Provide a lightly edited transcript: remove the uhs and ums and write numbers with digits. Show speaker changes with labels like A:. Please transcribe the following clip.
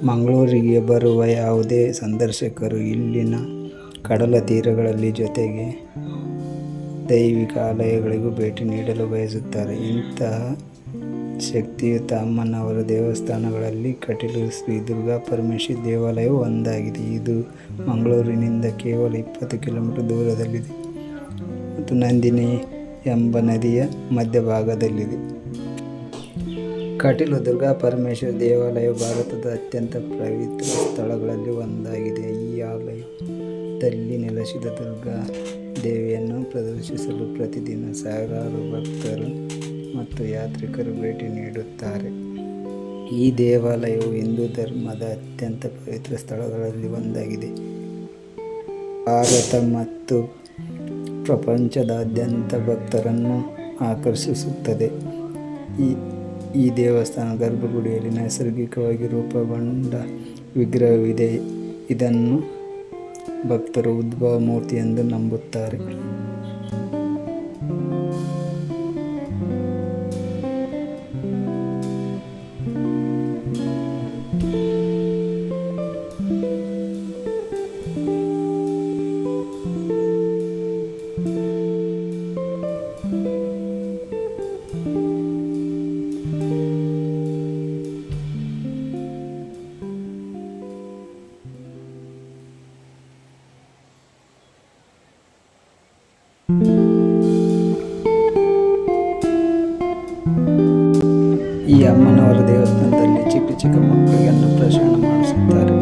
A: ಮಂಗಳೂರಿಗೆ ಬರುವ ಯಾವುದೇ ಸಂದರ್ಶಕರು ಇಲ್ಲಿನ ಕಡಲ ತೀರಗಳಲ್ಲಿ ಜೊತೆಗೆ ದೈವಿಕ ಆಲಯಗಳಿಗೂ ಭೇಟಿ ನೀಡಲು ಬಯಸುತ್ತಾರೆ. ಇಂತಹ ಶಕ್ತಿಯುತ ಅಮ್ಮನವರ ದೇವಸ್ಥಾನಗಳಲ್ಲಿ ಕಟೀಲು ಶ್ರೀ ದುರ್ಗಾ ಪರಮೇಶ್ವರಿ ದೇವಾಲಯವು ಒಂದಾಗಿದೆ. ಇದು ಮಂಗಳೂರಿನಿಂದ ಕೇವಲ 20 ಕಿಲೋಮೀಟರ್ ದೂರದಲ್ಲಿದೆ ಮತ್ತು ನಂದಿನಿ ಎಂಬ ನದಿಯ ಮಧ್ಯಭಾಗದಲ್ಲಿದೆ. ಕಟೀಲು ದುರ್ಗಾ ಪರಮೇಶ್ವರಿ ದೇವಾಲಯವು ಭಾರತದ ಅತ್ಯಂತ ಪವಿತ್ರ ಸ್ಥಳಗಳಲ್ಲಿ ಒಂದಾಗಿದೆ. ಈ ಆಲಯದಲ್ಲಿ ನೆಲೆಸಿದ ದುರ್ಗಾ ದೇವಿಯನ್ನು ಪ್ರದರ್ಶಿಸಲು ಪ್ರತಿದಿನ ಸಾವಿರಾರು ಭಕ್ತರು ಮತ್ತು ಯಾತ್ರಿಕರು ಭೇಟಿ ನೀಡುತ್ತಾರೆ. ಈ ದೇವಾಲಯವು ಹಿಂದೂ ಧರ್ಮದ ಅತ್ಯಂತ ಪವಿತ್ರ ಸ್ಥಳಗಳಲ್ಲಿ ಒಂದಾಗಿದೆ. ಭಾರತ ಮತ್ತು ಪ್ರಪಂಚದಾದ್ಯಂತ ಭಕ್ತರನ್ನು ಆಕರ್ಷಿಸುತ್ತದೆ. ಈ ದೇವಸ್ಥಾನದ ಗರ್ಭಗುಡಿಯಲ್ಲಿ ನೈಸರ್ಗಿಕವಾಗಿ ರೂಪುಗೊಂಡ ವಿಗ್ರಹವಿದೆ. ಇದನ್ನು ಭಕ್ತರು ಉದ್ಭವ ಮೂರ್ತಿ ಎಂದು ನಂಬುತ್ತಾರೆ. ಈ ಅಮ್ಮನವರ ದೇವಸ್ಥಾನದಲ್ಲಿ ಚಿಕ್ಕ ಮಕ್ಕಳಿಗೆ ಅನ್ನಪ್ರಾಶನ ಮಾಡಿಸುತ್ತಾರೆ.